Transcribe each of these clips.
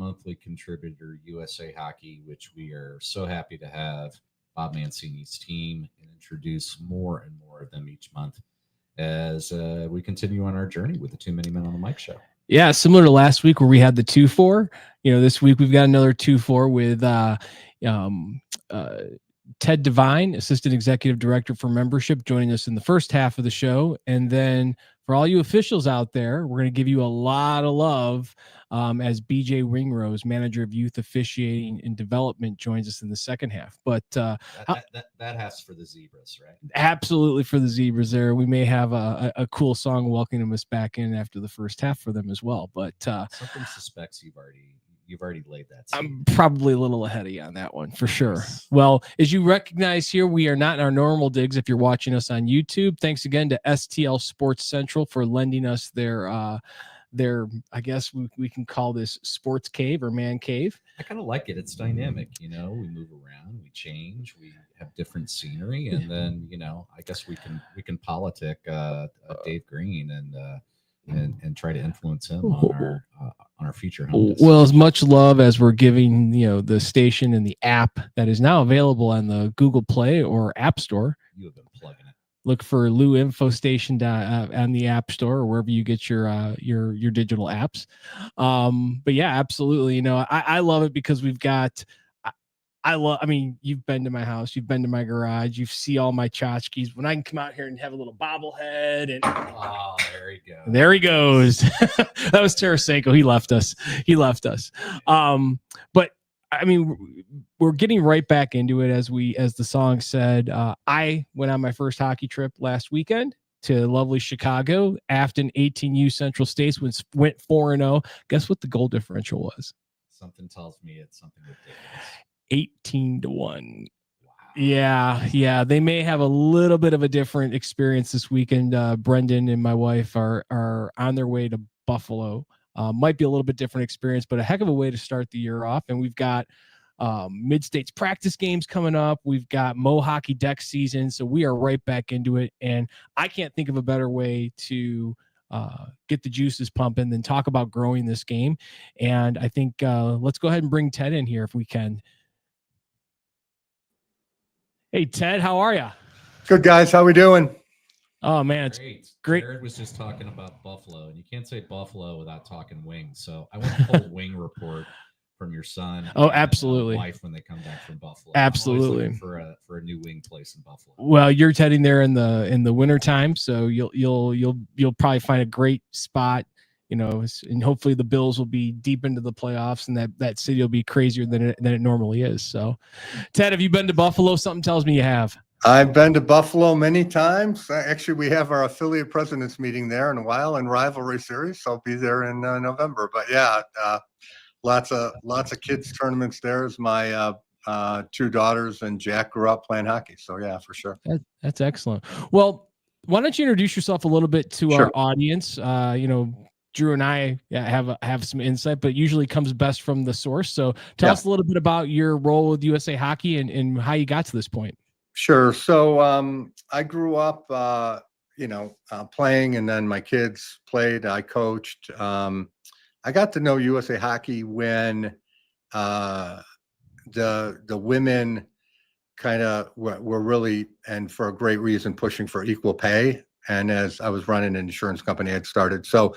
monthly contributor, USA Hockey, which we are so happy to have Bob Mancini's team and introduce more and more of them each month as we continue on our journey with the Too Many Men on the Mic show. Yeah, similar to last week where we had the 2-4. This week we've got another 2-4 with Ted Devine, Assistant Executive Director for Membership, joining us in the first half of the show. And then for all you officials out there, we're going to give you a lot of love as BJ Ringrose, Manager of Youth Officiating and Development, joins us in the second half. But that has for the Zebras, right? Absolutely for the Zebras there. We may have a cool song welcoming us back in after the first half for them as well. But something suspects you've already laid that seed. I'm probably a little ahead of you on that one for sure. Yes. Well, as you recognize here, we are not in our normal digs if you're watching us on YouTube. Thanks again to STL Sports Central for lending us their I guess we can call this sports cave or man cave. I kind of like it. It's dynamic. We move around, we change, we have different scenery, and then I guess we can politic Dave Green and try to influence him on our future home. Well, as much love as we're giving, the station and the app that is now available on the Google Play or App Store. You have been plugging it. Look for Lou Info Station on the App Store or wherever you get your digital apps. But yeah, absolutely. I love it because we've got. You've been to my house, you've been to my garage, you see all my tchotchkes. When I can come out here and have a little bobblehead and there he goes. There he goes. That was Tarasenko. He left us. But we're getting right back into it as the song said. I went on my first hockey trip last weekend to lovely Chicago. Afton 18U Central States went 4-0. Guess what the goal differential was? Something tells me it's something ridiculous. 18-1. Wow. Yeah. They may have a little bit of a different experience this weekend. Brendan and my wife are on their way to Buffalo. Might be a little bit different experience, but a heck of a way to start the year off. And we've got mid-states practice games coming up. We've got Mo Hockey Deck season. So we are right back into it. And I can't think of a better way to get the juices pumping than talk about growing this game. And I think let's go ahead and bring Ted in here if we can. Hey, Ted, how are you? Good, guys. How we doing? Oh, man, it's great. Jared was just talking about Buffalo, and you can't say Buffalo without talking wings. So I want a full wing report from your son. Oh, absolutely. And wife when they come back from Buffalo. Absolutely. For a new wing place in Buffalo. Well, you're heading there in the winter time, so you'll probably find a great spot. And hopefully the Bills will be deep into the playoffs, and that city will be crazier than it normally is. So, Ted, have you been to Buffalo? Something tells me you have. I've been to Buffalo many times. Actually, we have our affiliate presidents meeting there in a while in rivalry series. So I'll be there in November. But yeah, lots of kids tournaments there. As my two daughters and Jack grew up playing hockey. So yeah, for sure. That's excellent. Well, why don't you introduce yourself a little bit to Sure. our audience? Drew and I have some insight, but usually comes best from the source. So tell us a little bit about your role with USA Hockey and how you got to this point. Sure. So I grew up, playing, and then my kids played. I coached. I got to know USA Hockey when the women kind of were really, and for a great reason, pushing for equal pay. And as I was running an insurance company, I'd started. So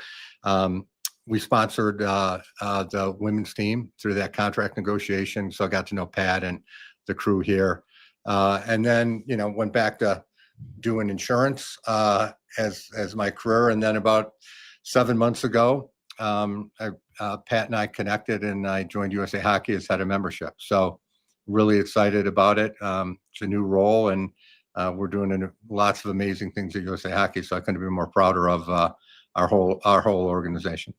we sponsored the women's team through that contract negotiation. So I got to know Pat and the crew here. And then, went back to doing insurance as my career. And then about 7 months ago, Pat and I connected, and I joined USA Hockey as head of membership. So really excited about it. It's a new role, and we're doing lots of amazing things at USA Hockey. So I couldn't be more prouder of our whole organization.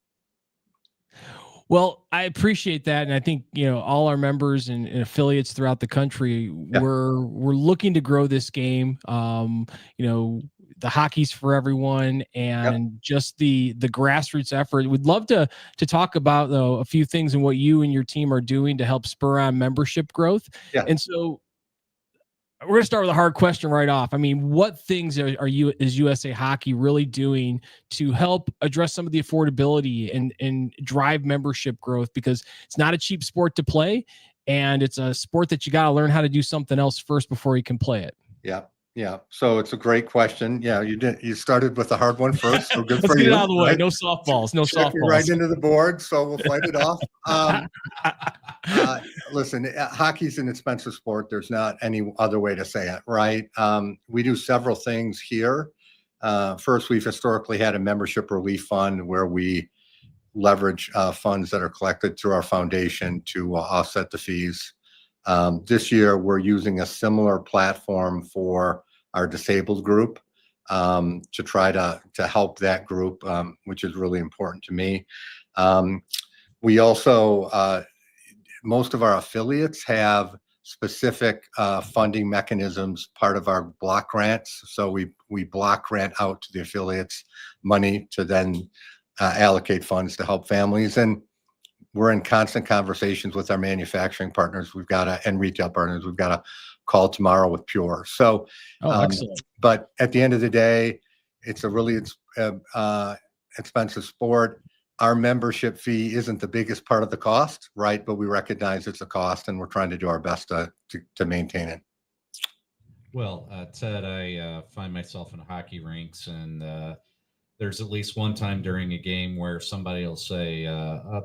Well, I appreciate that, and I think all our members and affiliates throughout the country we're looking to grow this game. The hockey's for everyone, and just the grassroots effort. We'd love to talk about a few things and what you and your team are doing to help spur on membership growth. Yeah. And so, we're going to start with a hard question right off. I mean, what things is USA Hockey really doing to help address some of the affordability and drive membership growth? Because it's not a cheap sport to play, and it's a sport that you got to learn how to do something else first before you can play it. Yeah. Yeah. So it's a great question. Yeah. You started with the hard one first. So good Let's for get you. it out of the way. Right? No softballs. No Chip you softballs. right into the board. So we'll fight it off. Listen, hockey's an expensive sport. There's not any other way to say it, right? We do several things here. First, we've historically had a membership relief fund where we leverage funds that are collected through our foundation to offset the fees. This year, we're using a similar platform for our disabled group to try to help that group, which is really important to me. We also, most of our affiliates have specific funding mechanisms, part of our block grants. So we block grant out to the affiliates money to then allocate funds to help families. And we're in constant conversations with our manufacturing partners. And retail partners. We've got a call tomorrow with Pure. So, excellent. But at the end of the day, it's a really expensive sport. Our membership fee isn't the biggest part of the cost, right? But we recognize it's a cost, and we're trying to do our best to maintain it. Well, Ted, I find myself in hockey rinks, and there's at least one time during a game where somebody will say,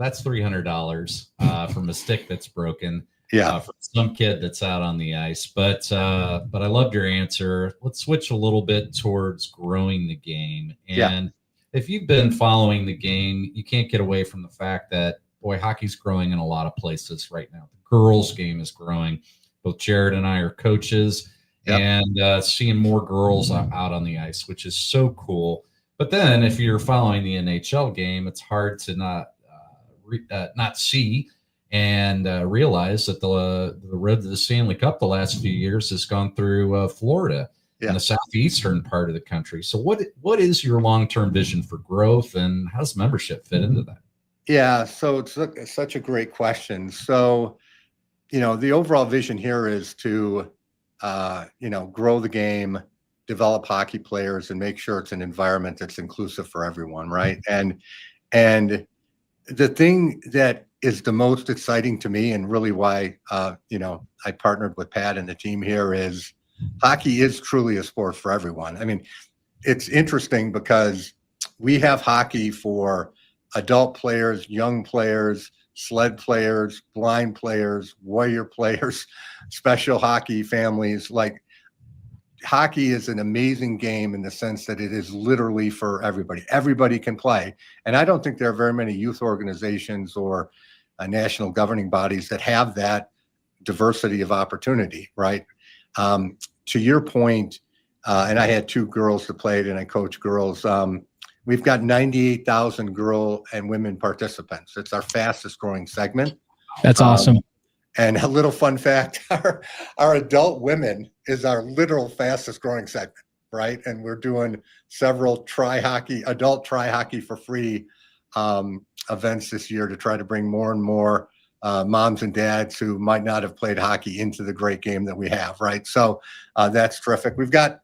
that's $300 from a stick that's broken. Yeah. For some kid that's out on the ice. But I loved your answer. Let's switch a little bit towards growing the game. And if you've been following the game, you can't get away from the fact that, boy, hockey's growing in a lot of places right now. The girls' game is growing. Both Jared and I are coaches, and seeing more girls out on the ice, which is so cool. But then if you're following the NHL game, it's hard to not see and realize that the road to the Stanley Cup the last few years has gone through Florida in the southeastern part of the country. So what is your long-term vision for growth, and how does membership fit into that? Yeah, so it's such a great question. So, the overall vision here is to, grow the game, develop hockey players, and make sure it's an environment that's inclusive for everyone, right? And the thing that is the most exciting to me, and really why I partnered with Pat and the team here, is hockey is truly a sport for everyone. I mean, it's interesting because we have hockey for adult players, young players, sled players, blind players, warrior players, special hockey families. Like, hockey is an amazing game in the sense that it is literally for everybody. Everybody can play. And I don't think there are very many youth organizations or national governing bodies that have that diversity of opportunity, right? To your point, and I had 2 girls that played, and I coach girls. We've got 98,000 girl and women participants. It's our fastest growing segment. That's awesome. And a little fun fact, our adult women is our literal fastest growing segment, right? And we're doing several adult try hockey for free events this year to try to bring more and more moms and dads who might not have played hockey into the great game that we have, right? So that's terrific. We've got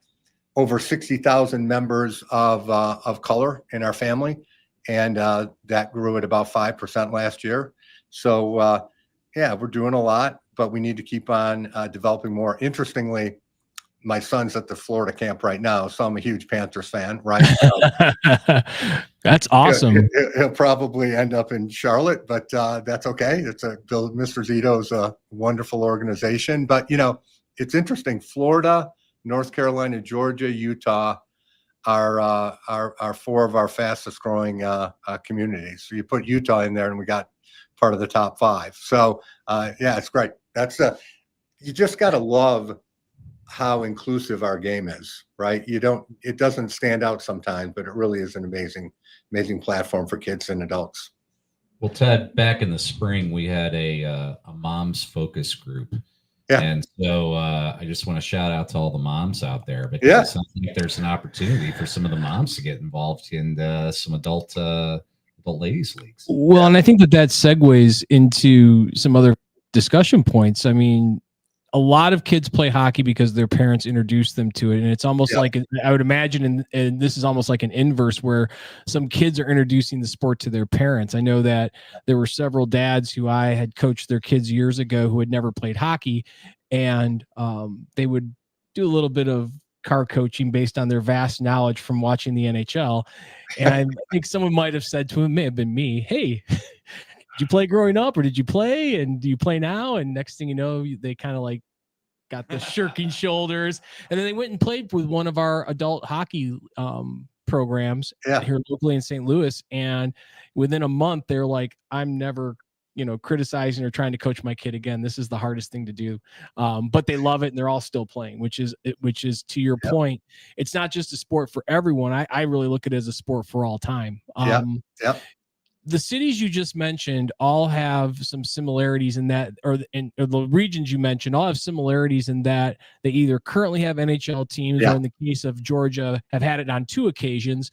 over 60,000 members of color in our family, and that grew at about 5% last year. So we're doing a lot, but we need to keep on developing more. Interestingly, my son's at the Florida camp right now, so I'm a huge Panthers fan, right? That's awesome. He'll probably end up in Charlotte, but that's okay. Mr. Zito's a wonderful organization. But, it's interesting. Florida, North Carolina, Georgia, Utah are 4 of our fastest growing communities. So you put Utah in there, and we got part of the top 5. So it's great. You just got to love how inclusive our game is, right? It doesn't stand out sometimes, but it really is an amazing platform for kids and adults. Well, Ted, back in the spring, we had a mom's focus group. Yeah. And so I just want to shout out to all the moms out there, because it sounds like there's an opportunity for some of the moms to get involved in some adult ladies leagues. Well, and I think that segues into some other discussion points. I mean, a lot of kids play hockey because their parents introduced them to it. And it's almost Yeah. like, I would imagine, and this is almost like an inverse where some kids are introducing the sport to their parents. I know that there were several dads who I had coached their kids years ago who had never played hockey, and they would do a little bit of car coaching based on their vast knowledge from watching the NHL. And I think someone might have said to him, may have been me, hey, did you play growing up, or did you play, and do you play now? And next thing you know, they kind of like got the shirking shoulders, and then they went and played with one of our adult hockey programs here locally in St. Louis. And within a month, they're like, I'm never, criticizing or trying to coach my kid again. This is the hardest thing to do. But they love it, and they're all still playing, which is to your point. It's not just a sport for everyone. I really look at it as a sport for all time. The cities you just mentioned all have some similarities in that, or the regions you mentioned all have similarities in that they either currently have NHL teams, or in the case of Georgia, have had it on 2 occasions.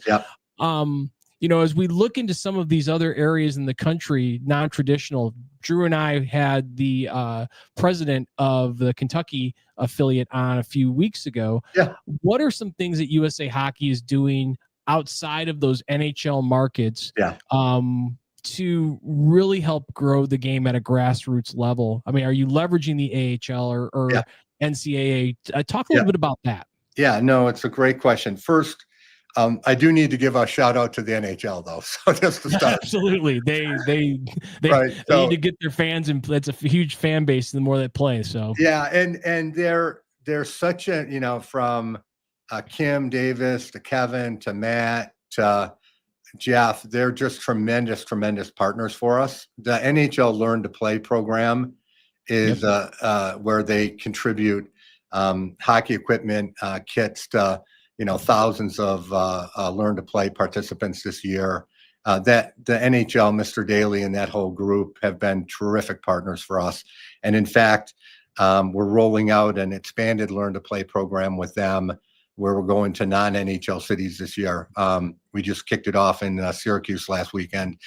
As we look into some of these other areas in the country, non-traditional, Drew and I had the president of the Kentucky affiliate on a few weeks ago. What are some things that USA Hockey is doing outside of those NHL markets to really help grow the game at a grassroots level? I mean, are you leveraging the AHL or NCAA? Talk a little bit about that. Yeah, no, it's a great question. First, I do need to give a shout out to the NHL though. So just to start. Absolutely. They need to get their fans, and that's a huge fan base the more they play. So and they're such a, from Kim Davis to Kevin to Matt to Jeff, they're just tremendous partners for us. The NHL Learn to Play program is where they contribute hockey equipment, kits to thousands of Learn to Play participants this year. That the NHL, Mr. Daly, and that whole group have been terrific partners for us. And in fact, we're rolling out an expanded Learn to Play program with them, where we're going to non-NHL cities this year. We just kicked it off in Syracuse last weekend.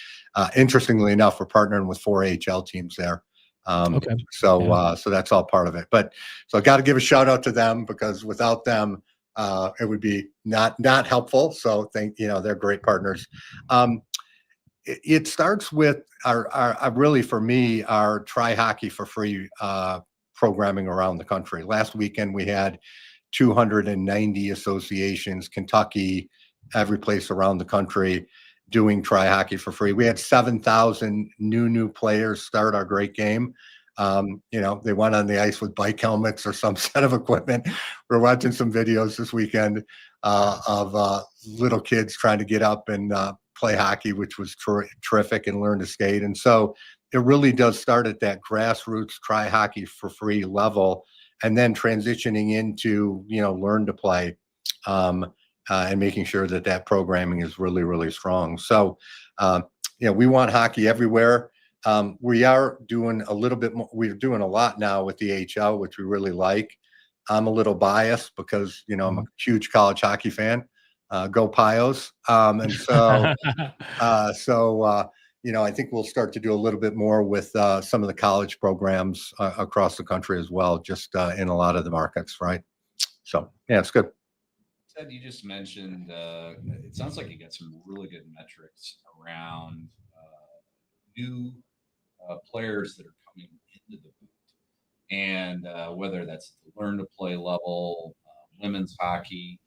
Interestingly enough, we're partnering with 4 AHL teams there. So that's all part of it. But so I got to give a shout out to them, because without them, it would be not helpful. So they're great partners. It starts with our really, for me, our Try Hockey for Free programming around the country. Last weekend we had 290 associations, Kentucky, every place around the country, doing Try Hockey for Free. We had 7,000 new players start our great game. They went on the ice with bike helmets or some set of equipment. We're watching some videos this weekend of little kids trying to get up and play hockey, which was terrific, and learn to skate. And so it really does start at that grassroots Try Hockey for Free level, and then transitioning into, Learn to Play, and making sure that programming is really, really strong. So, we want hockey everywhere. We are doing a little bit more. We're doing a lot now with the AHL, which we really like. I'm a little biased because, I'm a huge college hockey fan. Go Pios. And so, I think we'll start to do a little bit more with some of the college programs across the country as well, just in a lot of the markets, right? So, yeah, it's good. Ted, you just mentioned, it sounds like you got some really good metrics around new players that are coming into the boot, and whether that's at the Learn to Play level, women's hockey.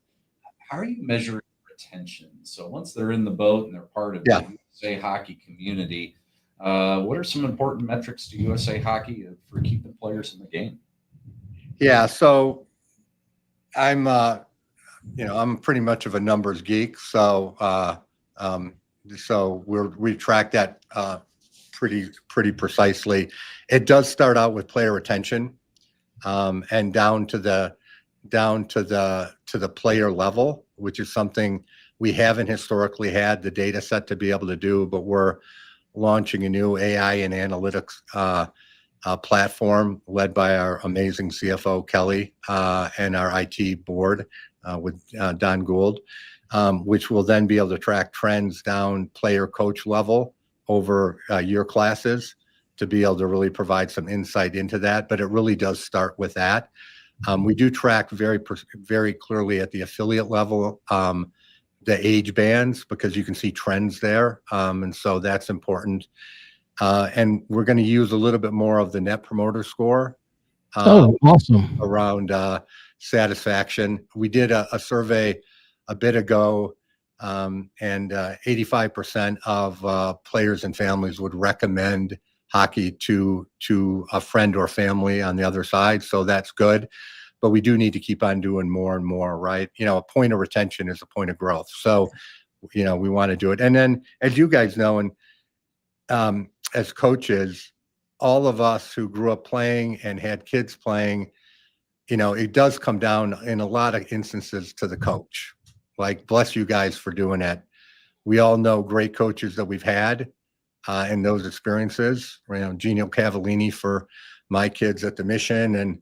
How are you measuring retention? So once they're in the boat and they're part of the USA Hockey community, what are some important metrics to USA Hockey for keeping players in the game? Yeah, so I'm pretty much of a numbers geek. So we track that pretty precisely. It does start out with player retention, and down to the player level, which is something we haven't historically had the data set to be able to do, but we're launching a new AI and analytics platform led by our amazing CFO, Kelly, and our IT board with Don Gould, which will then be able to track trends down player coach level over year classes to be able to really provide some insight into that. But it really does start with that. We do track very clearly at the affiliate level the age bands, because you can see trends there, and so that's important. And we're going to use a little bit more of the Net Promoter Score Awesome. around satisfaction. We did a survey a bit ago, and 85% of players and families would recommend hockey to a friend or family on the other side. So that's good. But we do need to keep on doing more and more, right? A point of retention is a point of growth. So, we want to do it. And then, as you guys know, and as coaches, all of us who grew up playing and had kids playing, it does come down in a lot of instances to the coach. Like, bless you guys for doing that. We all know great coaches that we've had in those experiences. Gino Cavallini for my kids at the Mission, and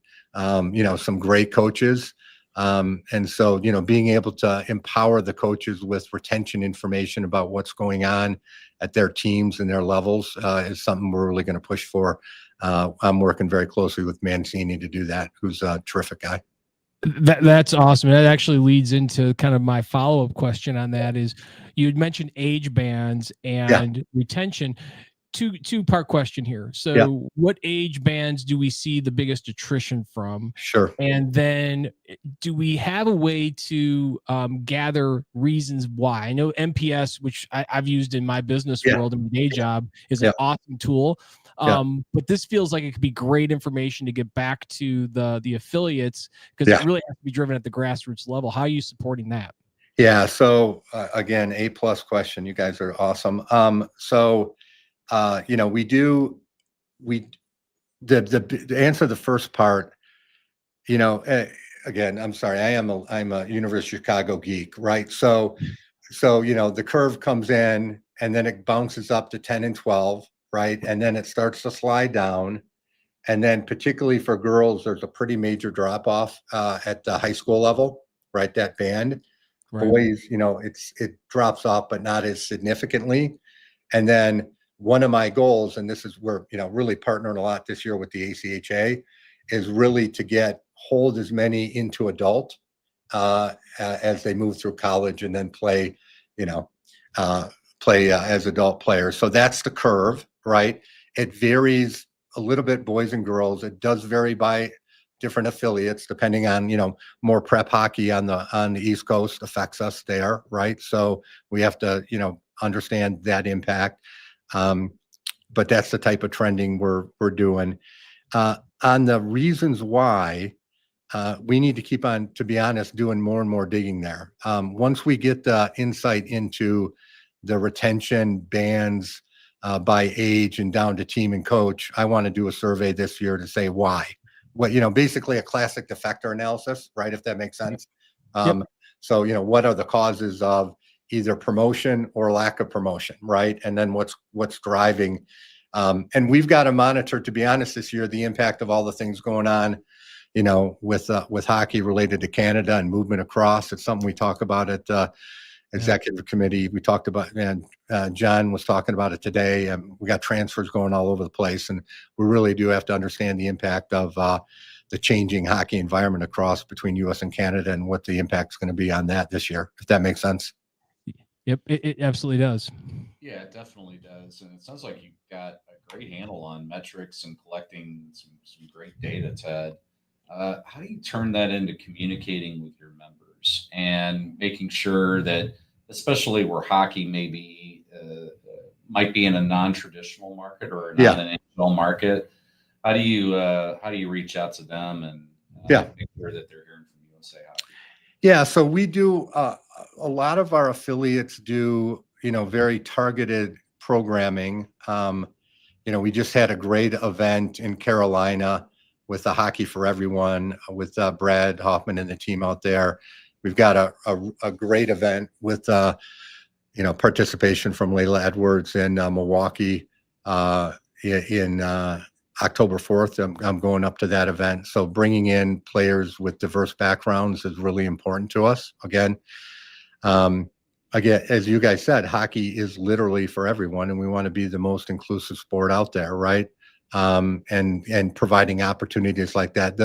some great coaches. And so, being able to empower the coaches with retention information about what's going on at their teams and their levels is something we're really going to push for. I'm working very closely with Mancini to do that, who's a terrific guy. That's awesome. That actually leads into kind of my follow-up question on that. Is you had mentioned age bands and retention. Two-part question here. So what age bands do we see the biggest attrition from? Sure. And then do we have a way to gather reasons why? I know MPS, which I've used in my business world and my day job, is an awesome tool. But this feels like it could be great information to get back to the affiliates, because it really has to be driven at the grassroots level. How are you supporting that? Yeah. So again, A+ question. You guys are awesome. To answer the first part, again, I'm sorry, I'm a University of Chicago geek, right? So, the curve comes in and then it bounces up to 10 and 12, right? And then it starts to slide down. And then particularly for girls, there's a pretty major drop off at the high school level, right? That band. Right. Boys, it drops off, but not as significantly. And then one of my goals, and this is where, really partnering a lot this year with the ACHA, is really to hold as many into adult as they move through college and then play as adult players. So that's the curve, right? It varies a little bit, boys and girls. It does vary by different affiliates, depending on, more prep hockey on the East Coast affects us there, right? So we have to, understand that impact. But that's the type of trending we're doing. On the reasons why, we need to keep on, to be honest, doing more and more digging there. Once we get the insight into the retention bands by age and down to team and coach, I want to do a survey this year to say why. Basically a classic defector analysis, right? If that makes sense. So, what are the causes of either promotion or lack of promotion, right? And then what's driving, and we've got to monitor, to be honest, this year, the impact of all the things going on, with hockey related to Canada and movement across. It's something we talk about at the executive committee. We talked about, and John was talking about it today. We got transfers going all over the place, and we really do have to understand the impact of the changing hockey environment across between U.S. and Canada, and what the impact is going to be on that this year, if that makes sense. Yep, it absolutely does. Yeah, it definitely does. And it sounds like you've got a great handle on metrics and collecting some great data, Ted. How do you turn that into communicating with your members and making sure that, especially where hockey might be in a non-traditional market or not an NHL market, how do you reach out to them and make sure that they're hearing from USA Hockey? Yeah, so we do a lot of our affiliates do, very targeted programming. We just had a great event in Carolina with the Hockey for Everyone with Brad Hoffman and the team out there. We've got a great event with participation from Layla Edwards in Milwaukee in October 4th. I'm going up to that event. So bringing in players with diverse backgrounds is really important to us. Again, as you guys said, hockey is literally for everyone, and we want to be the most inclusive sport out there, right? and providing opportunities like that.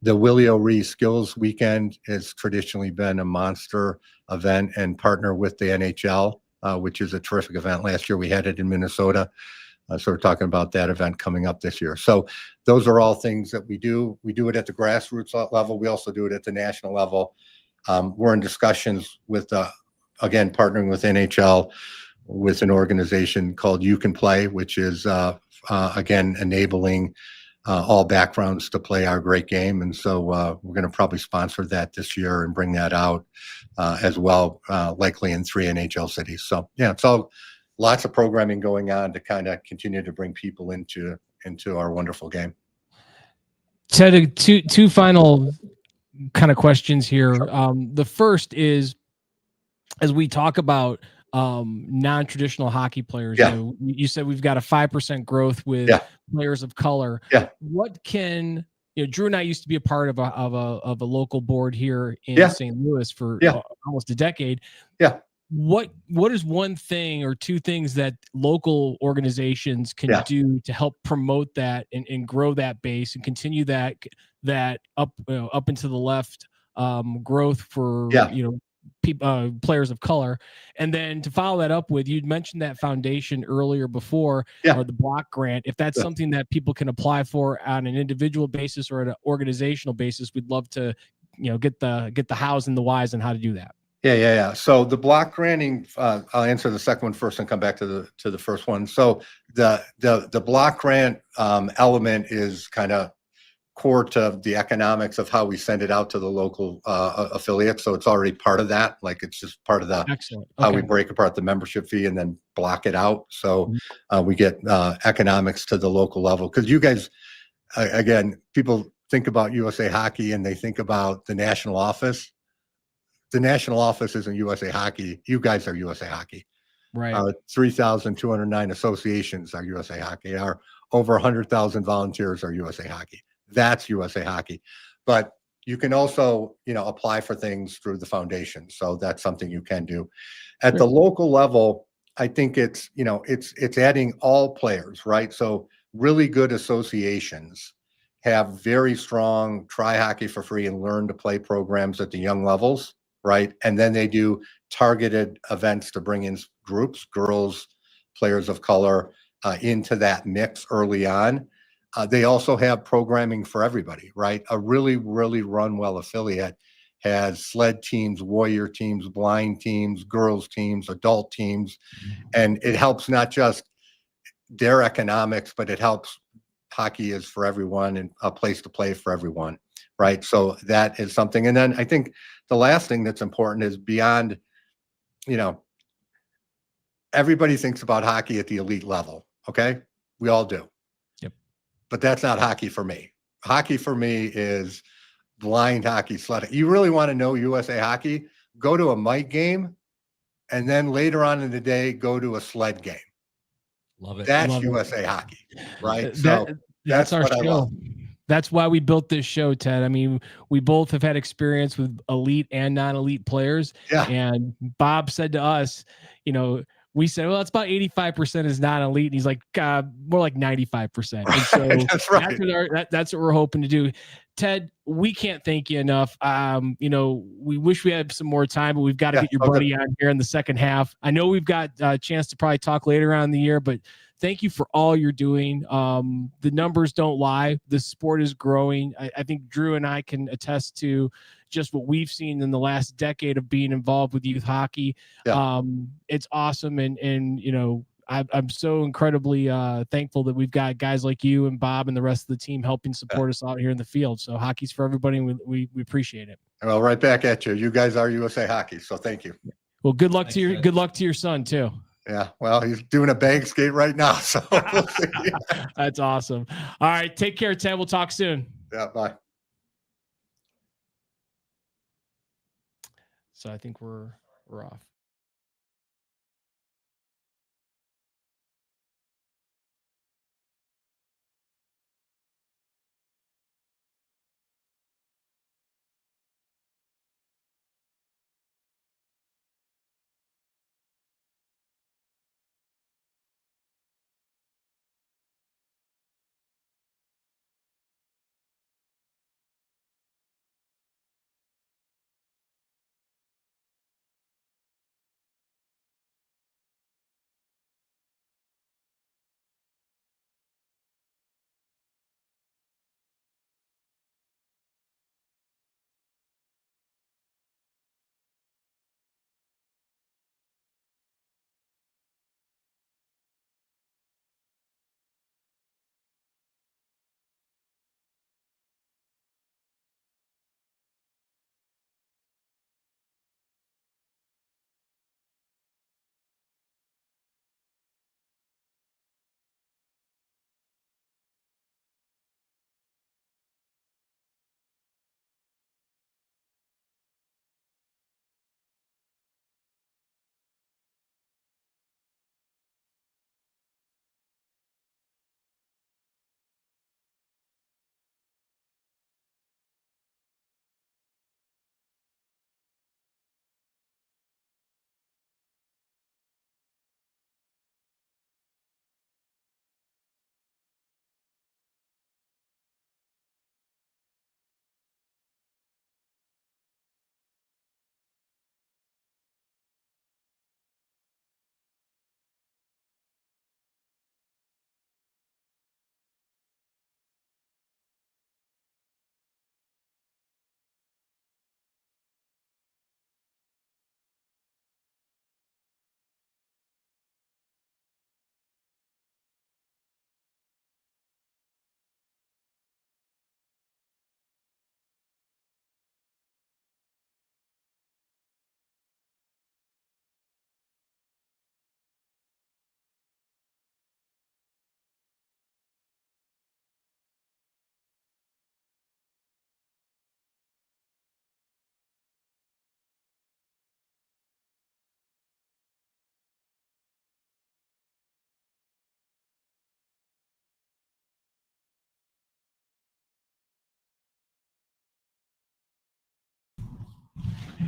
The Willie O'Ree Skills Weekend has traditionally been a monster event and partner with the NHL, which is a terrific event. Last year we had it in Minnesota. So we're talking about that event coming up this year. So those are all things that we do. We do it at the grassroots level. We also do it at the national level. We're in discussions with, again, partnering with NHL, with an organization called You Can Play, which is, again, enabling all backgrounds to play our great game. And so we're going to probably sponsor that this year and bring that out as well, likely in 3 NHL cities. So, yeah, it's all lots of programming going on to kind of continue to bring people into our wonderful game. Ted, two final kind of questions here. The first is, as we talk about non-traditional hockey players, you said we've got a 5% growth with players of color. What can Drew and I used to be a part of a local board here in St. Louis for almost a decade. What is one thing or two things that local organizations can do to help promote that and grow that base and continue that up into the left growth for players of color? And then to follow that up with, you'd mentioned that foundation earlier before, or the block grant. If that's something that people can apply for on an individual basis or at an organizational basis, we'd love to get the hows and the whys on how to do that. Yeah. So the block granting, I'll answer the second one first and come back to the first one. So the block grant element is kind of core to the economics of how we send it out to the local affiliates. So it's already part of that. Like it's just part of the how we break apart the membership fee and then block it out. So we get economics to the local level. Because you guys, again, people think about USA Hockey and they think about the national office. The national office isn't USA Hockey. You guys are USA Hockey. Right. 3,209 associations are USA Hockey. Our over 100,000 volunteers are USA Hockey. That's USA Hockey. But you can also, apply for things through the foundation. So that's something you can do. At the local level, I think it's adding all players, right? So really good associations have very strong try hockey for free and learn to play programs at the young levels. Right. And then they do targeted events to bring in groups, girls, players of color into that mix early on. They also have programming for everybody, right? A really, really run well affiliate has sled teams, warrior teams, blind teams, girls teams, adult teams. And it helps not just their economics, but it helps hockey is for everyone and a place to play for everyone. Right. So that is something. And then I think the last thing that's important is beyond, everybody thinks about hockey at the elite level. Okay. We all do. Yep. But that's not hockey for me. Hockey for me is blind hockey, sled. You really want to know USA Hockey? Go to a Mike game. And then later on in the day, go to a sled game. Love it. That's USA Hockey. Right. That's our what show. I love. That's why we built this show, Ted. I mean, we both have had experience with elite and non-elite players. Yeah. And Bob said to us, we said, well, it's about 85% is non-elite. And he's like, more like 95%. And so that's right. That's what we're hoping to do. Ted, we can't thank you enough. We wish we had some more time, but we've got to get your buddy on here in the second half. I know we've got a chance to probably talk later on in the year, but thank you for all you're doing. The numbers don't lie. The sport is growing. I think Drew and I can attest to just what we've seen in the last decade of being involved with youth hockey. Yeah. It's awesome. And I'm so incredibly thankful that we've got guys like you and Bob and the rest of the team helping support us out here in the field. So hockey's for everybody, and we appreciate it. Well, right back at you. You guys are USA Hockey, so thank you. Well, good luck to your son too. Yeah, well, he's doing a bag skate right now, so we'll see. That's awesome. All right, take care, Ted. We'll talk soon. Yeah, bye. So I think we're off.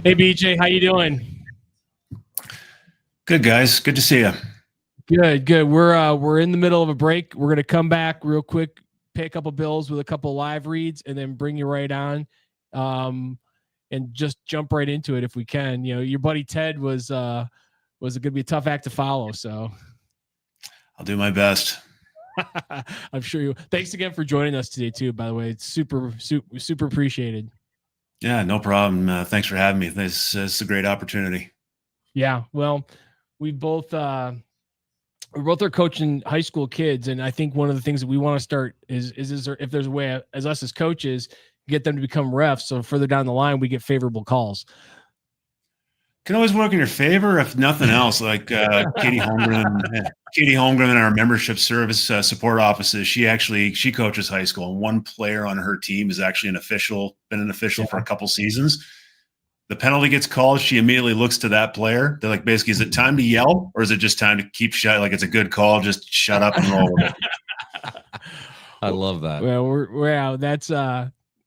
Hey, BJ, how you doing? Good, guys. Good to see you. Good. We're in the middle of a break. We're gonna come back real quick, pay a couple bills with a couple live reads, and then bring you right on, and just jump right into it if we can. You know, your buddy Ted was gonna be a tough act to follow, so I'll do my best. I'm sure you. Thanks again for joining us today, too. By the way, it's super appreciated. Yeah, no problem. Thanks for having me. This is a great opportunity. Yeah, well, we both are coaching high school kids, and I think one of the things that we want to start is there, if there's a way as us as coaches get them to become refs, so further down the line we get favorable calls. Can always work in your favor, if nothing else. Like Katie Holmgren in our membership service support offices. She coaches high school, and one player on her team is actually been an official for a couple seasons. The penalty gets called. She immediately looks to that player. They're like, basically, is it time to yell, or is it just time to keep shut? Like, it's a good call. Just shut up and roll with it. I love that. Well, that's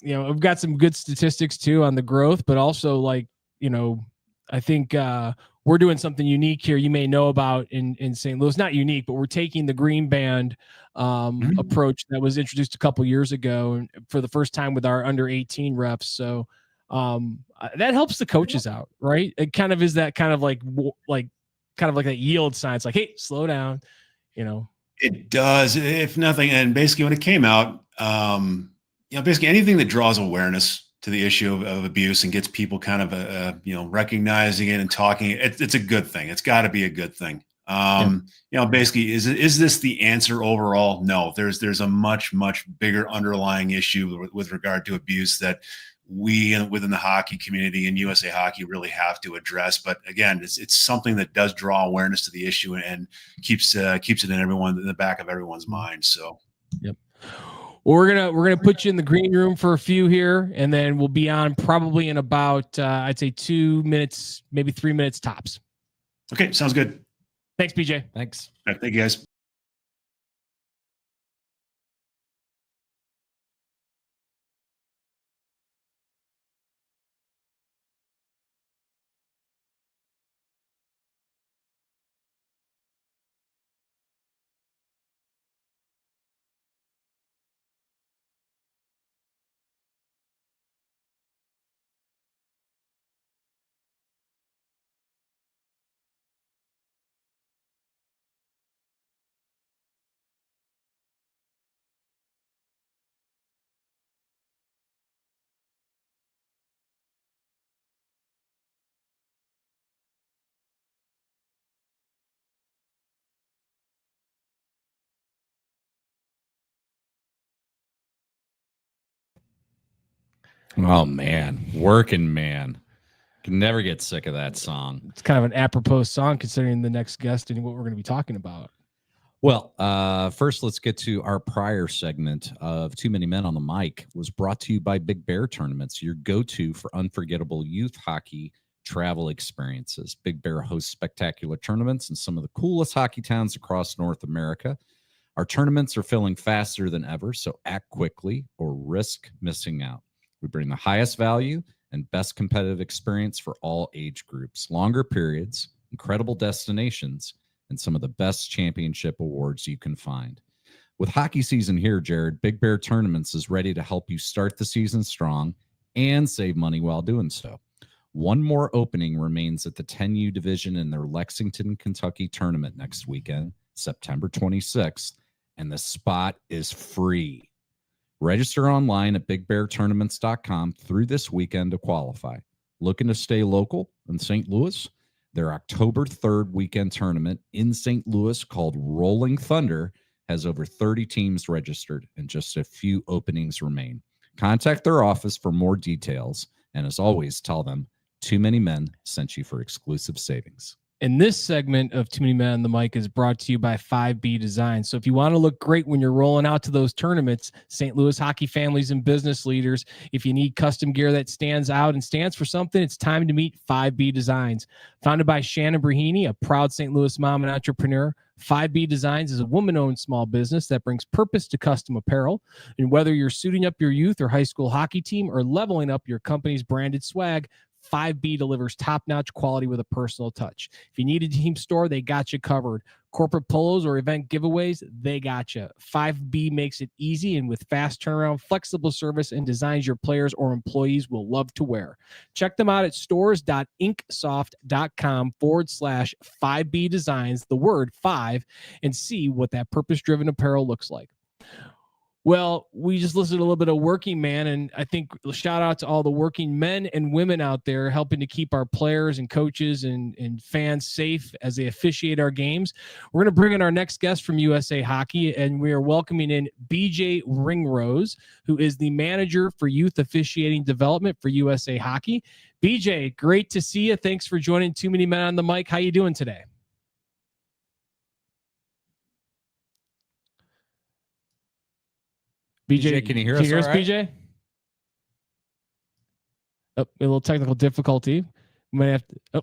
we've got some good statistics too on the growth, but also I think we're doing something unique here. You may know about in St. Louis, not unique, but we're taking the green band approach that was introduced a couple years ago, and for the first time with our under 18 refs. So that helps the coaches out, right? It kind of is that kind of like that yield sign. It's like, hey, slow down, It does, if nothing. And basically, when it came out, basically anything that draws awareness to the issue of abuse and gets people kind of, recognizing it and talking, it's a good thing. It's got to be a good thing. Basically, is this the answer overall? No, there's a much, much bigger underlying issue with regard to abuse that we within the hockey community and USA Hockey really have to address. But again, it's something that does draw awareness to the issue and keeps it in the back of everyone's mind. So, yep. Well, we're gonna put you in the green room for a few here, and then we'll be on probably in about I'd say 2 minutes, maybe 3 minutes tops. Okay, sounds good. Thanks, BJ. Thanks. All right, thank you, guys. Oh man, working man. Can never get sick of that song. It's kind of an apropos song considering the next guest and what we're going to be talking about. Well, first let's get to our prior segment of Too Many Men on the Mic. Was brought to you by Big Bear Tournaments, your go-to for unforgettable youth hockey travel experiences. Big Bear hosts spectacular tournaments in some of the coolest hockey towns across North America. Our tournaments are filling faster than ever, so act quickly or risk missing out. We bring the highest value and best competitive experience for all age groups, longer periods, incredible destinations, and some of the best championship awards you can find. With hockey season here, Jared, Big Bear Tournaments is ready to help you start the season strong and save money while doing so. One more opening remains at the 10U division in their Lexington, Kentucky tournament next weekend, September 26th, and the spot is free. Register online at bigbeartournaments.com through this weekend to qualify. Looking to stay local in St. Louis? Their October 3rd weekend tournament in St. Louis called Rolling Thunder has over 30 teams registered and just a few openings remain. Contact their office for more details, and as always, tell them Too Many Men sent you for exclusive savings. And this segment of Too Many Men on the Mic is brought to you by 5B Design. So if you want to look great when you're rolling out to those tournaments, St. Louis hockey families and business leaders, if you need custom gear that stands out and stands for something, it's time to meet 5B Designs. Founded by Shannon Brahini, a proud St. Louis mom and entrepreneur, 5B Designs is a woman-owned small business that brings purpose to custom apparel. And whether you're suiting up your youth or high school hockey team or leveling up your company's branded swag, 5B delivers top-notch quality with a personal touch. If you need a team store, they got you covered. Corporate polos or event giveaways, they got you. 5B makes it easy and with fast turnaround, flexible service, and designs your players or employees will love to wear. Check them out at stores.inksoft.com/5B designs, the word 5, and see what that purpose-driven apparel looks like. Well, we just listened to a little bit of Working Man, and I think shout out to all the working men and women out there helping to keep our players and coaches and fans safe as they officiate our games. We're going to bring in our next guest from USA Hockey, and we are welcoming in BJ Ringrose, who is the manager for youth officiating development for USA Hockey. BJ, great to see you. Thanks for joining Too Many Men on the Mic. How you doing today? BJ, can you hear us? BJ? Oh, a little technical difficulty. We might have to. Oh,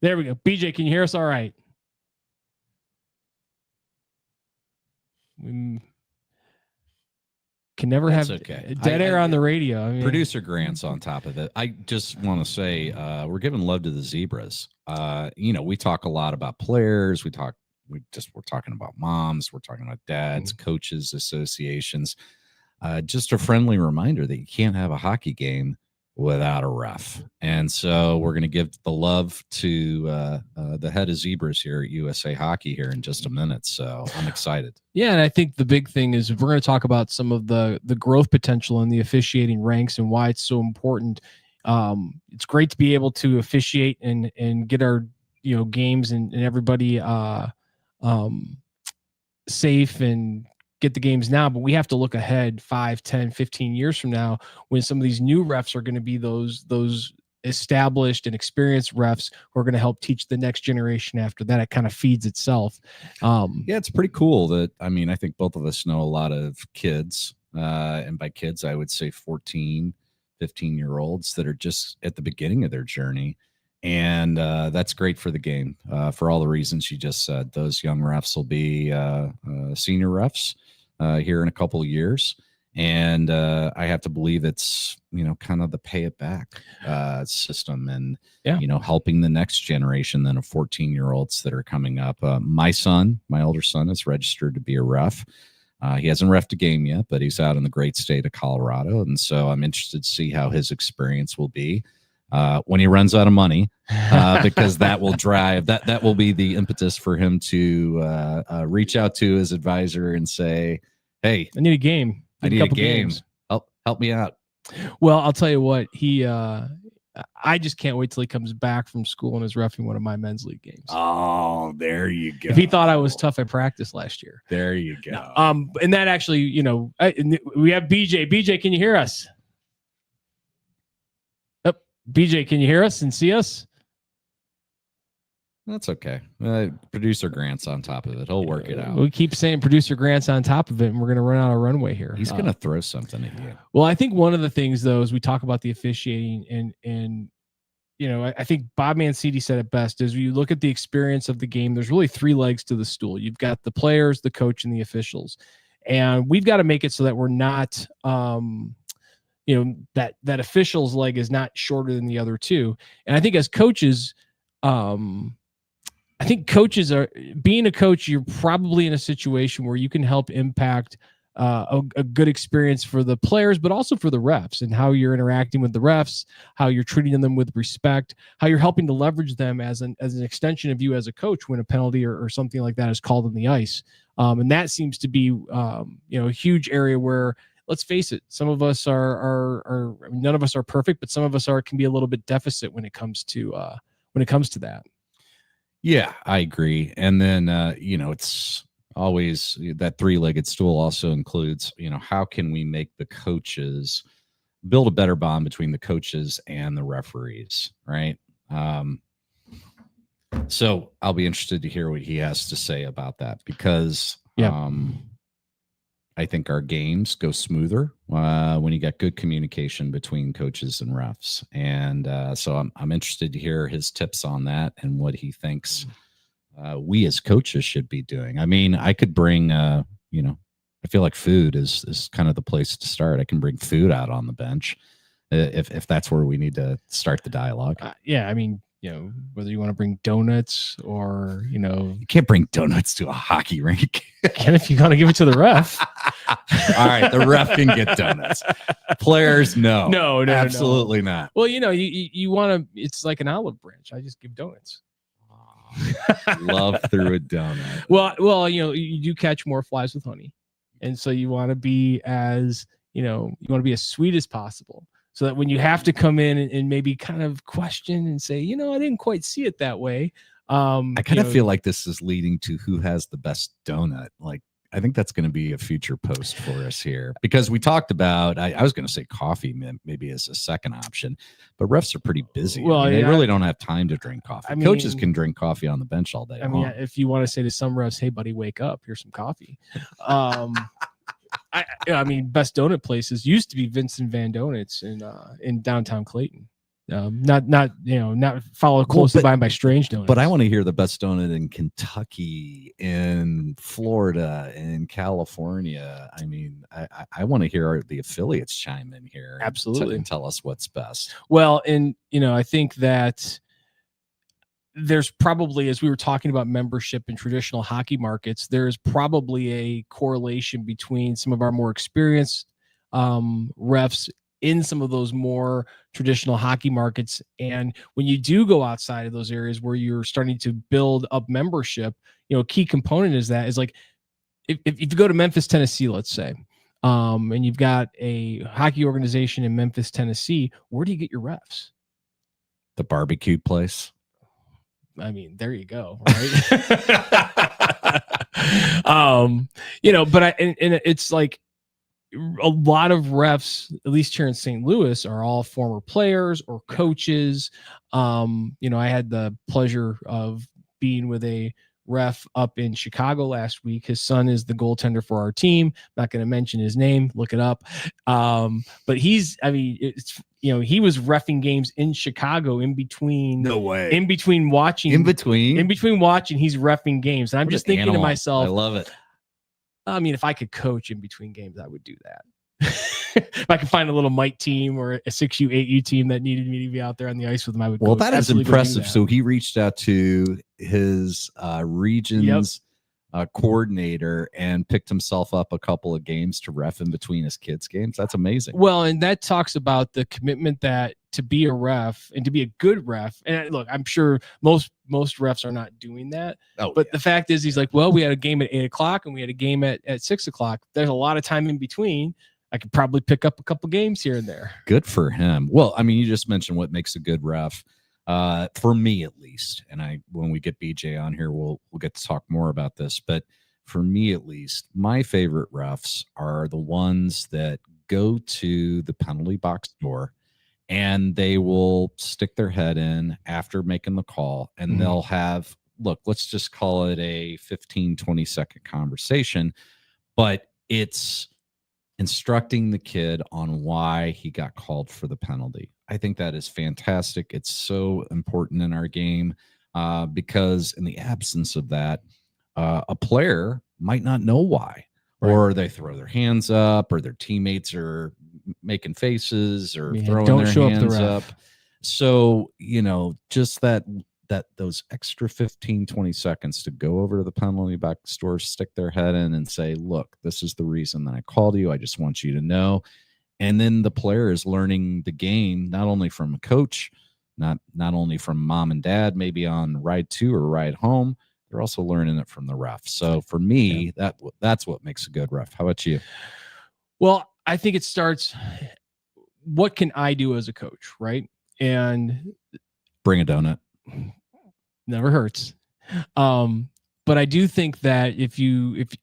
there we go. BJ, can you hear us? All right. We can never That's have okay. dead air on the radio. I mean, Producer Grant's on top of it. I just want to say we're giving love to the Zebras. We talk a lot about players. We're talking about moms. We're talking about dads, coaches, associations. Just a friendly reminder that you can't have a hockey game without a ref. And so we're going to give the love to the head of Zebras here at USA Hockey here in just a minute. So I'm excited. Yeah, and I think the big thing is we're going to talk about some of the growth potential in the officiating ranks and why it's so important. It's great to be able to officiate and get our games and everybody safe and get the games now, but we have to look ahead 5, 10, 15 years from now when some of these new refs are going to be those established and experienced refs who are going to help teach the next generation after that. It kind of feeds itself. Yeah, it's pretty cool that, I think both of us know a lot of kids, and by kids, I would say 14, 15-year-olds that are just at the beginning of their journey. And that's great for the game for all the reasons you just said. Those young refs will be senior refs here in a couple of years. And I have to believe it's, kind of the pay it back system and, helping the next generation then of 14-year-olds that are coming up. My older son is registered to be a ref. He hasn't reffed a game yet, but he's out in the great state of Colorado. And so I'm interested to see how his experience will be when he runs out of money, because that will drive, that will be the impetus for him to reach out to his advisor and say, hey, I need a game. I need a game. Games. Help me out. Well, I'll tell you what, I just can't wait till he comes back from school and is reffing one of my men's league games. Oh, there you go. If he thought I was tough at practice last year. There you go. And that actually, we have BJ. BJ, can you hear us? Oh, BJ, can you hear us and see us? That's okay. Producer Grant's on top of it. He'll work it out. We keep saying producer Grant's on top of it, and we're going to run out of runway here. He's going to throw something at you. Well, I think one of the things, though, is we talk about the officiating, and I think Bob Mancini said it best, is you look at the experience of the game, there's really three legs to the stool. You've got the players, the coach, and the officials. And we've got to make it so that we're not that officials leg is not shorter than the other two. And I think as coaches, I think being a coach, you're probably in a situation where you can help impact a good experience for the players, but also for the refs and how you're interacting with the refs, how you're treating them with respect, how you're helping to leverage them as an extension of you as a coach when a penalty or something like that is called on the ice. And that seems to be, a huge area where, let's face it, some of us are none of us are perfect, but some of us can be a little bit deficit when it comes to that. Yeah, I agree. And then, it's always that three-legged stool also includes, how can we make the coaches build a better bond between the coaches and the referees, right? So I'll be interested to hear what he has to say about that, because I think our games go smoother when you get good communication between coaches and refs. And so I'm interested to hear his tips on that and what he thinks we as coaches should be doing. I mean, I could bring, I feel like food is kind of the place to start. I can bring food out on the bench if that's where we need to start the dialogue. Yeah, I mean, whether you want to bring donuts or, You can't bring donuts to a hockey rink. can if you want to give it to the ref. All right, the ref can get donuts. Players, no. No, Absolutely not. Well, you want to, it's like an olive branch. I just give donuts. Love through a donut. Well, you do catch more flies with honey. And so you want to be as, you want to be as sweet as possible. So that when you have to come in and maybe kind of question and say, I didn't quite see it that way. I kind of feel like this is leading to who has the best donut. Like, I think that's going to be a future post for us here, because we talked about, I was going to say coffee maybe as a second option, but refs are pretty busy. Well, they really don't have time to drink coffee. Coaches mean, can drink coffee on the bench all day long. If you want to say to some refs, hey buddy, wake up, here's some coffee. I mean, best donut places used to be Vincent Van Donuts in downtown Clayton. Not followed closely by Strange Donuts. But I want to hear the best donut in Kentucky, in Florida, in California. I mean, I want to hear the affiliates chime in here. Absolutely. And tell us what's best. Well, and I think that there's probably, as we were talking about membership in traditional hockey markets, there's probably a correlation between some of our more experienced refs in some of those more traditional hockey markets. And when you do go outside of those areas where you're starting to build up membership, a key component is like, if you go to Memphis, Tennessee, let's say, and you've got a hockey organization in Memphis, Tennessee, where do you get your refs? The barbecue place. I mean, there you go, right? But it's like a lot of refs, at least here in St. Louis, are all former players or coaches. I had the pleasure of being with a ref up in Chicago last week. His son is the goaltender for our team. Not going to mention his name, look it up. But he was reffing games in Chicago in between. No way. In between watching, he's reffing games. And I'm just thinking to myself, I love it. I mean, if I could coach in between games, I would do that. If I could find a little mite team or a 6U, 8U team that needed me to be out there on the ice with them, I would. Well, that is impressive. So he reached out to his region's coordinator and picked himself up a couple of games to ref in between his kids' games. That's amazing. Well, and that talks about the commitment that to be a ref and to be a good ref. And look, I'm sure most refs are not doing that. But the fact is, he's like, well, we had a game at 8:00 and we had a game at 6:00. There's a lot of time in between. I could probably pick up a couple games here and there. Good for him. Well, I mean, you just mentioned what makes a good ref. For me, at least, and when we get BJ on here, we'll get to talk more about this. But for me, at least, my favorite refs are the ones that go to the penalty box door and they will stick their head in after making the call, and they'll have, let's just call it a 15, 20-second conversation, but it's instructing the kid on why he got called for the penalty. I think that is fantastic. It's so important in our game because in the absence of that, a player might not know why, or they throw their hands up, or their teammates are making faces or throwing their hands up. So, just those extra 15, 20 seconds to go over to the penalty box door, stick their head in and say, look, this is the reason that I called you. I just want you to know. And then the player is learning the game, not only from a coach, not only from mom and dad, maybe on ride to or ride home, they're also learning it from the ref. So for me, that's what makes a good ref. How about you? Well, I think it starts, what can I do as a coach, right? And bring a donut. Never hurts. But I do think that if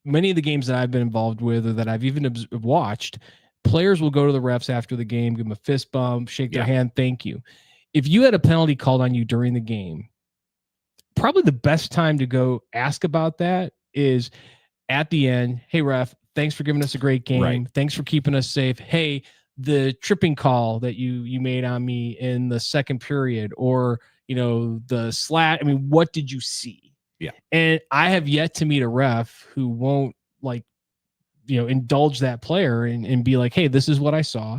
many of the games that I've been involved with or that I've even watched, players will go to the refs after the game, give them a fist bump, shake their hand, thank you. If you had a penalty called on you during the game, probably the best time to go ask about that is at the end. Hey, ref, thanks for giving us a great game. Right. Thanks for keeping us safe. Hey, the tripping call that you made on me in the second period, or the slat. I mean, what did you see? Yeah. And I have yet to meet a ref who won't indulge that player and be like, hey, this is what I saw.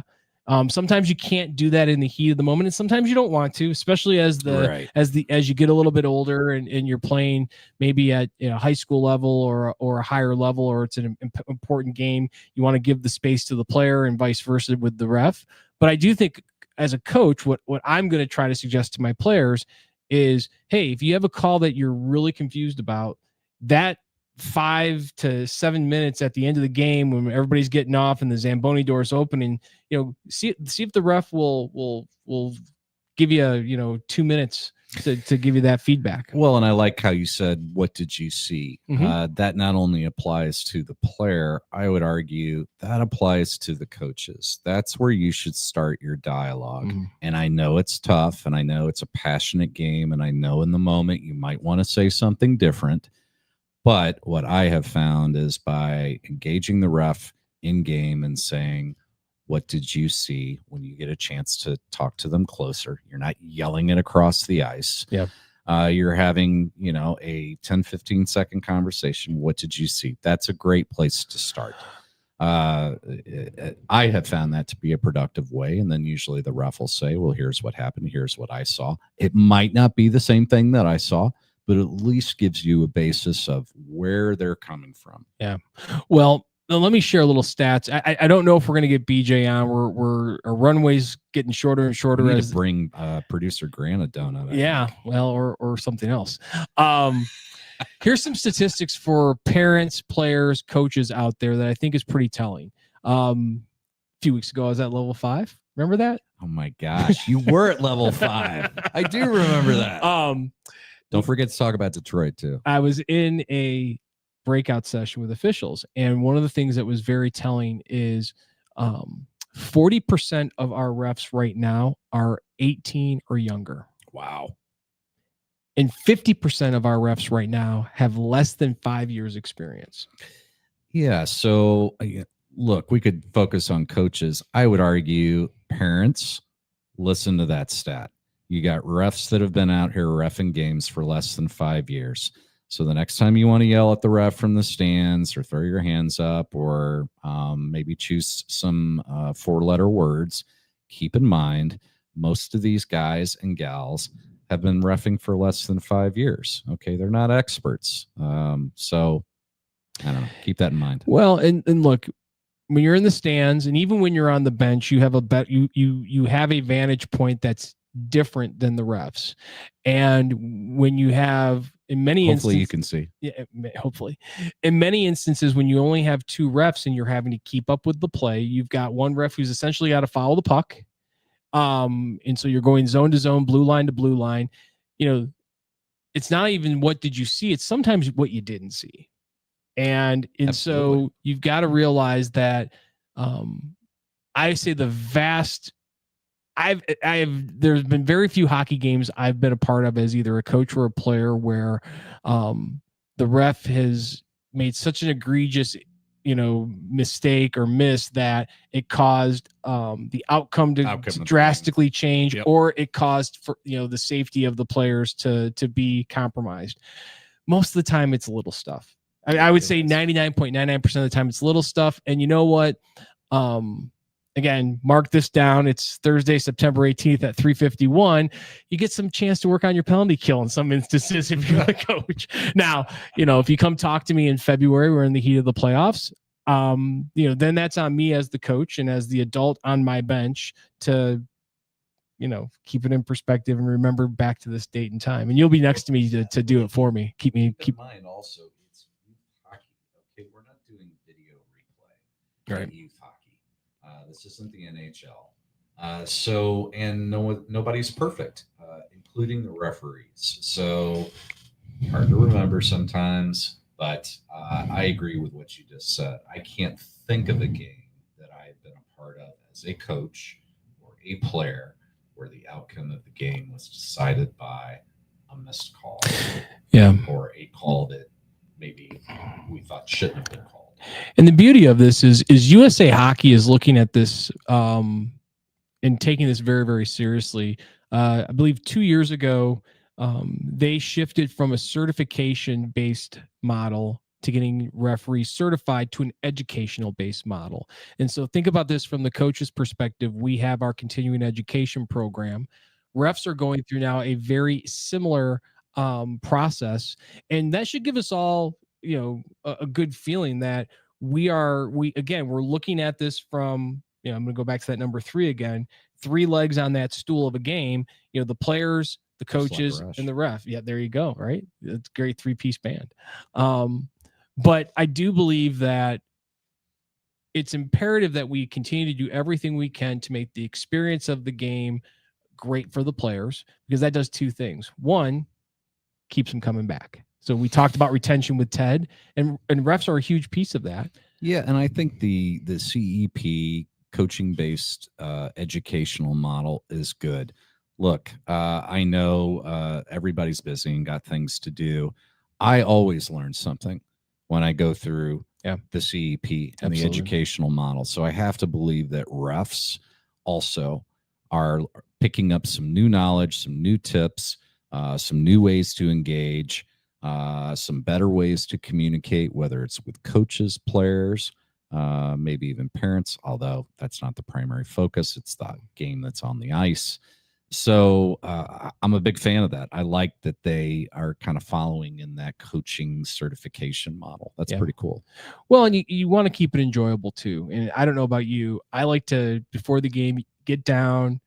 Sometimes you can't do that in the heat of the moment, and sometimes you don't want to, especially as you get a little bit older and you're playing maybe at high school level or a higher level, or it's an important game. You want to give the space to the player and vice versa with the ref. But I do think as a coach, what I'm going to try to suggest to my players is, hey, if you have a call that you're really confused about, that 5 to 7 minutes at the end of the game when everybody's getting off and the Zamboni door is opening, see if the ref will give you 2 minutes to give you that feedback. Well, and I like how you said, what did you see? Mhm. That not only applies to the player, I would argue that applies to the coaches. That's where you should start your dialogue. Mhm. And I know it's tough, and I know it's a passionate game, and I know in the moment you might want to say something different. But what I have found is by engaging the ref in game and saying, what did you see, when you get a chance to talk to them closer? You're not yelling it across the ice. Yeah. You're having, a 10, 15 second conversation. What did you see? That's a great place to start. I have found that to be a productive way. And then usually the ref will say, well, here's what happened. Here's what I saw. It might not be the same thing that I saw, but at least gives you a basis of where they're coming from. Yeah. Well, let me share a little stats. I don't know if we're going to get BJ on. Our runway's getting shorter and shorter. We need to bring producer Grant a donut. Yeah. Well, or something else. Here's some statistics for parents, players, coaches out there that I think is pretty telling. A few weeks ago, I was at level 5. Remember that? Oh my gosh. You were at level 5. I do remember that. Don't forget to talk about Detroit too. I was in a breakout session with officials, and one of the things that was very telling is 40% of our refs right now are 18 or younger. Wow. And 50% of our refs right now have less than 5 years experience. Yeah. So look, we could focus on coaches. I would argue parents, listen to that stat. You got refs that have been out here reffing games for less than 5 years. So the next time you want to yell at the ref from the stands or throw your hands up or maybe choose some 4-letter words, keep in mind, most of these guys and gals have been reffing for less than 5 years. Okay. They're not experts. So I don't know. Keep that in mind. Well, and look, when you're in the stands and even when you're on the bench, you have you have a vantage point that's different than the refs. And when you have, in many hopefully instances, you can see. Yeah, hopefully. In many instances, when you only have 2 refs and you're having to keep up with the play, you've got one ref who's essentially got to follow the puck. And so you're going zone to zone, blue line to blue line. It's not even what did you see, it's sometimes what you didn't see. And Absolutely. so you've got to realize that I say there's been very few hockey games I've been a part of as either a coach or a player where the ref has made such an egregious mistake or miss that it caused the outcome to drastically change. Yep. Or it caused for the safety of the players to be compromised. Most of the time it's little stuff. I would say 99.99% of the time it's little stuff. And you know what? Again, mark this down. It's Thursday, September 18th at 3:51. You get some chance to work on your penalty kill in some instances if you're the coach. Now, if you come talk to me in February, we're in the heat of the playoffs. Then that's on me as the coach and as the adult on my bench to, keep it in perspective and remember back to this date and time. And you'll be next to me to do it for me. Keep in mind also, it's youth hockey. Okay, we're not doing video replay. Right. Youth hockey. This isn't the NHL. And nobody's perfect, including the referees. So hard to remember sometimes, but I agree with what you just said. I can't think of a game that I've been a part of as a coach or a player where the outcome of the game was decided by a missed call. Yeah. Or a call that maybe we thought shouldn't have been called. And the beauty of this is USA Hockey is looking at this and taking this very, very seriously. I believe 2 years ago, they shifted from a certification-based model to getting referees certified to an educational based model. And so think about this from the coach's perspective. We have our continuing education program. Refs are going through now a very similar process, and that should give us all, a good feeling that we're looking at this from, I'm going to go back to that number 3 again, 3 legs on that stool of a game, the players, the Just like coaches, Rush. and the ref. Yeah, there you go. Right. It's a great 3-piece band. But I do believe that it's imperative that we continue to do everything we can to make the experience of the game great for the players, because that does 2 things. One, keeps them coming back. So we talked about retention with Ted, and refs are a huge piece of that. Yeah, and I think the CEP coaching based educational model is good. Look, I know everybody's busy and got things to do. I always learn something when I go through the CEP and the Absolutely. educational model. So I have to believe that refs also are picking up some new knowledge, some new tips, some new ways to engage, some better ways to communicate, whether it's with coaches, players, maybe even parents, although that's not the primary focus. It's the game that's on the ice. So I'm a big fan of that. I like that they are kind of following in that coaching certification model. That's pretty cool. Well, and you want to keep it enjoyable too. And I don't know about you, I like to, before the game, get down,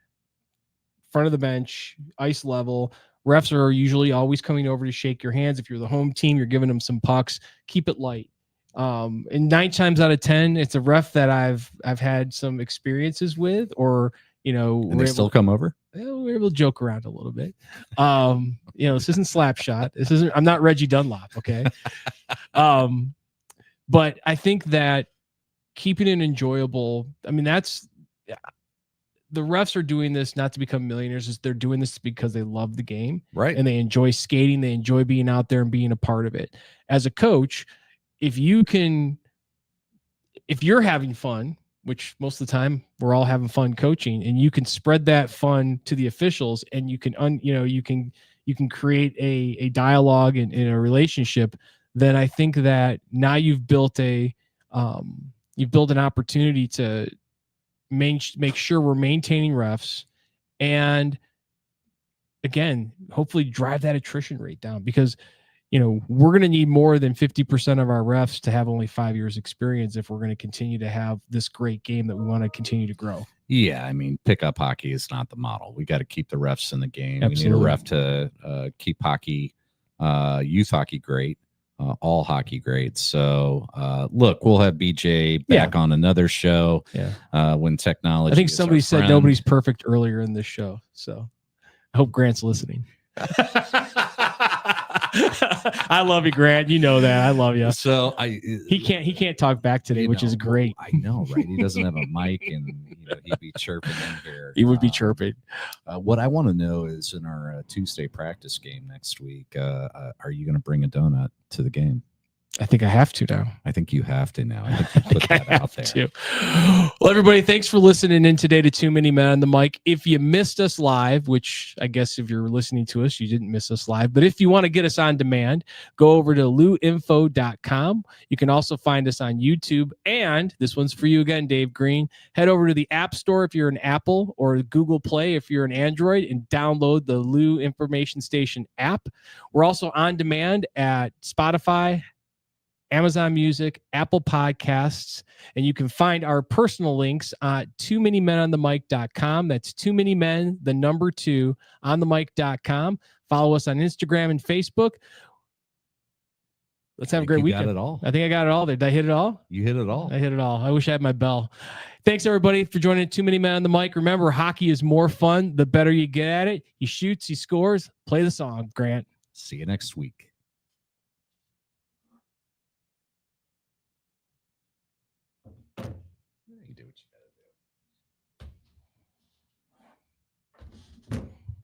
front of the bench, ice level. Refs are usually always coming over to shake your hands. If you're the home team, you're giving them some pucks. Keep it light. And 9 times out of 10, it's a ref that I've had some experiences with, or And they still come over. We're able to joke around a little bit. This isn't Slapshot. I'm not Reggie Dunlop. Okay. But I think that keeping it enjoyable, the refs are doing this not to become millionaires. They're doing this because they love the game, right? And they enjoy skating. They enjoy being out there and being a part of it. As a coach, if you're having fun, which most of the time we're all having fun coaching, and you can spread that fun to the officials, and you can you can create a dialogue and a relationship, then I think that now you've built an opportunity to make sure we're maintaining refs, and again, hopefully drive that attrition rate down, because we're going to need more than 50% of our refs to have only 5 years experience if we're going to continue to have this great game that we want to continue to grow. Yeah, pickup hockey is not the model. We got to keep the refs in the game. Absolutely. We need a ref to keep hockey, youth hockey great, all hockey great. So look, we'll have BJ back on another show when technology. I think somebody said nobody's perfect earlier in this show, so I hope Grant's listening. I love you, Grant. You know that. I love you. So he can't talk back today, which is great. I know, right? He doesn't have a mic, and he'd be chirping in here. He would be chirping. What I want to know is, in our Tuesday practice game next week, are you going to bring a donut to the game? I think I have to now. I think you have to now. I think you put that out there. To. Well, everybody, thanks for listening in today to Too Many Men on the Mic. If you missed us live, which I guess if you're listening to us, you didn't miss us live. But if you want to get us on demand, go over to luinfo.com. You can also find us on YouTube. And this one's for you again, Dave Green. Head over to the App Store if you're an Apple, or Google Play if you're an Android, and download the Lou Information Station app. We're also on demand at Spotify, Amazon Music, Apple Podcasts, and you can find our personal links at toomanymenonthemic.com. That's too many men, the number 2, on the mic.com. Follow us on Instagram and Facebook. Let's have a great weekend. Got it all. I think I got it all there. Did I hit it all? You hit it all. I hit it all. I wish I had my bell. Thanks, everybody, for joining Too Many Men on the Mic. Remember, hockey is more fun the better you get at it. He shoots, he scores. Play the song, Grant. See you next week. You do what you gotta do.